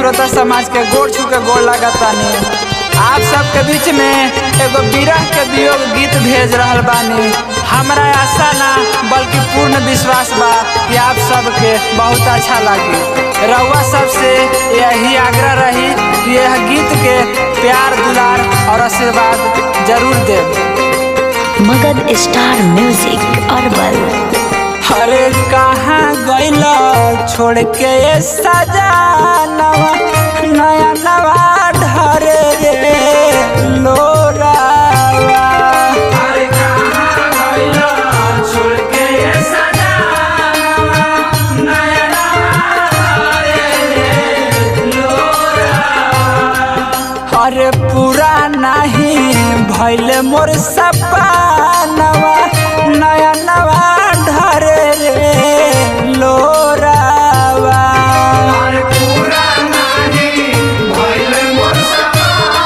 श्रोता समाज के गोड़ छू के गोड़ लगातानी। आप सबके बीच में एगो विरह के वियोग गीत भेज रहल बानी। हमरा आशा ना बल्कि पूर्ण विश्वास बा कि आप सबके बहुत अच्छा लगी। रउआ सबसे यही आग्रह रही कि यह गीत के प्यार दुलार और आशीर्वाद जरूर देव। मगध स्टार म्यूजिक अरबल। अरे कहाँ गइला छोड़ के ये सजानवा नया नवा ढरे रे लोरावा। अरे कहाँ गइला छोड़ के ये सजानवा नया नवा ढरे रे लोरावा। अरे पूरा नहीं भइल मोर सपनवा नया नवा ढरे रे लोरावा। अरे पूरा नहीं भइल मोर सपनवा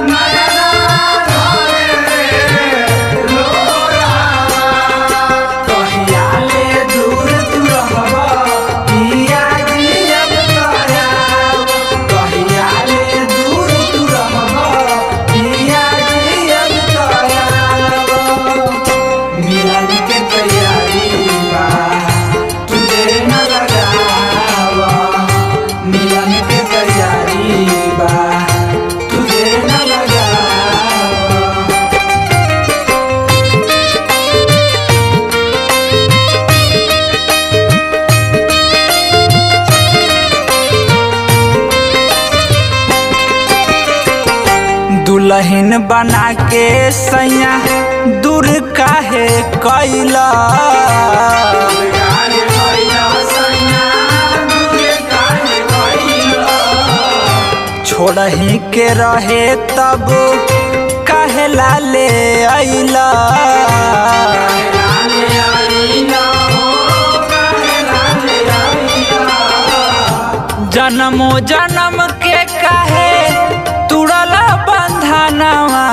नया नवा ढरे रे लोरावा। कहिया ले दूर तू रहबा पिया जियब तोरावा। कहिया ले दूर तू रहबा पिया जियब तोरावा। मिलन के तैयारी बा तुझे न लगावा। मिलन के तैयारी बा तुझे न लगावा। दुल्हन बना के सैया दूर काहे कैला। छोड़ही के रहे तब काहेला ले अइला। जन्मो जन्म के काहे तुड़ल बंधनवा।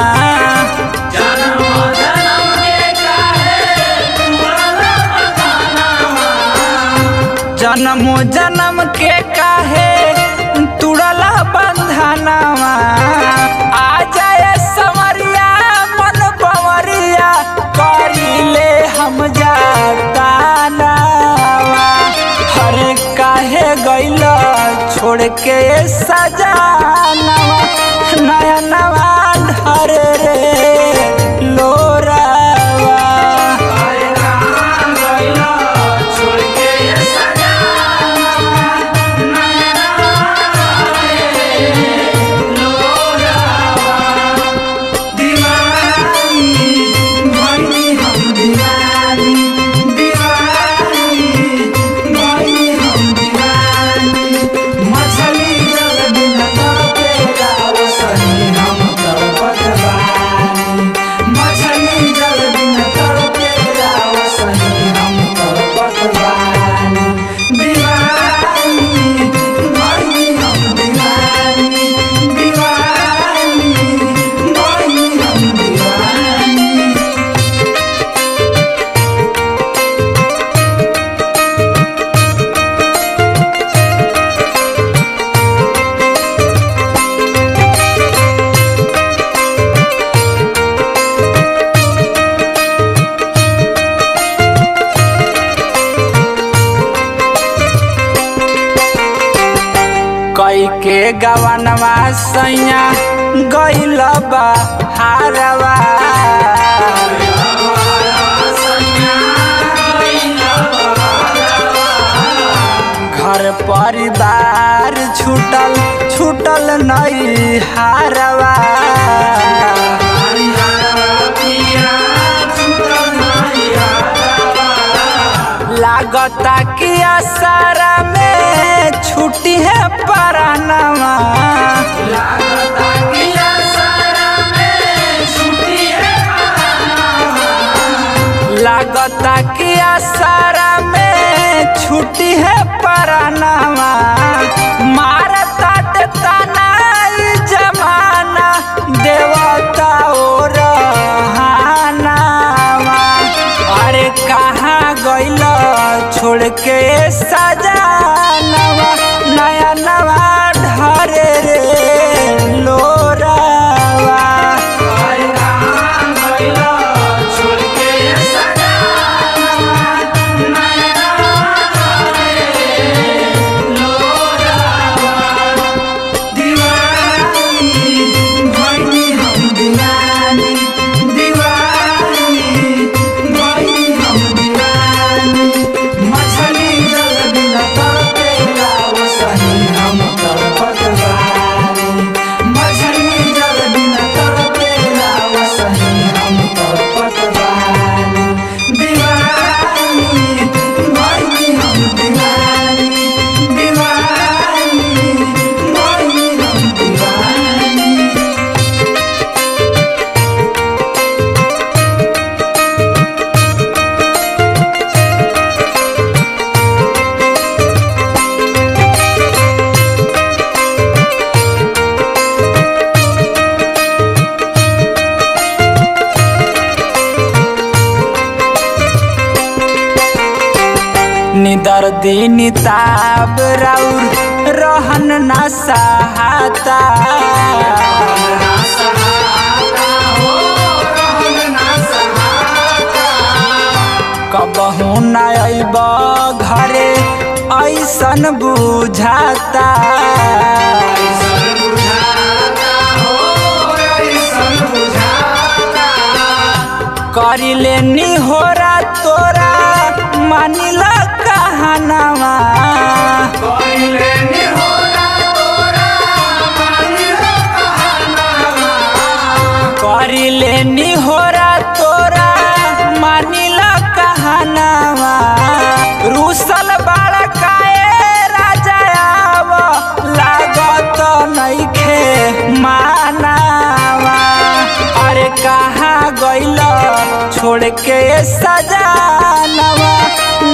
जन्मो जन्म के काहे तुड़ल बंधनवा। आ जाए संवरिया मन बवरिया करिले हम जातानवा। हरे काहे गइला छोड़ के सजानवा नया नवा ढरे रे लोरावा। अरे कहाँ गइला छोड़ के सजानवा नया नवा ढरे रे लोरावा। दीवानी भइनी हम दीवानी। दीवानी भइनी हम दीवानी। मछली जल बिन तड़पेला वसनी हम तड़पत बानी। मछली जल बिन तड़पेला वसनी हम तड़पत बानी। दीवानी भइनी हम दीवानी। दीवानी भइनी हम दीवानी। कई के गवनवा सैया गइल बहारवा। घर परिवार छूटल छूटल नहीं हारवा। लागता कि आसारा में छुट्टी है परानवा। लागता कि आसारा में छुट्टी है परानवा। लागता कि आसारा में छुट्टी है परानवा। मारता ताना जमाना देवता और हानावा। अरे कहाँ गइला छोड़ के सजानवा नया नवा दिन ताब राउर रहन ना सहाता। कबहू न अइब घरे ऐसन बुझाता। करिले निहोरा तोरा मानिला कहनावा। करिले निहोरा तोरा मानिला कहनावा। रूसल बाड़ा काए राजा आव लागत नइखे मानावा। अरे कहाँ गइल छोड़ के सजानवा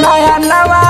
नया नवा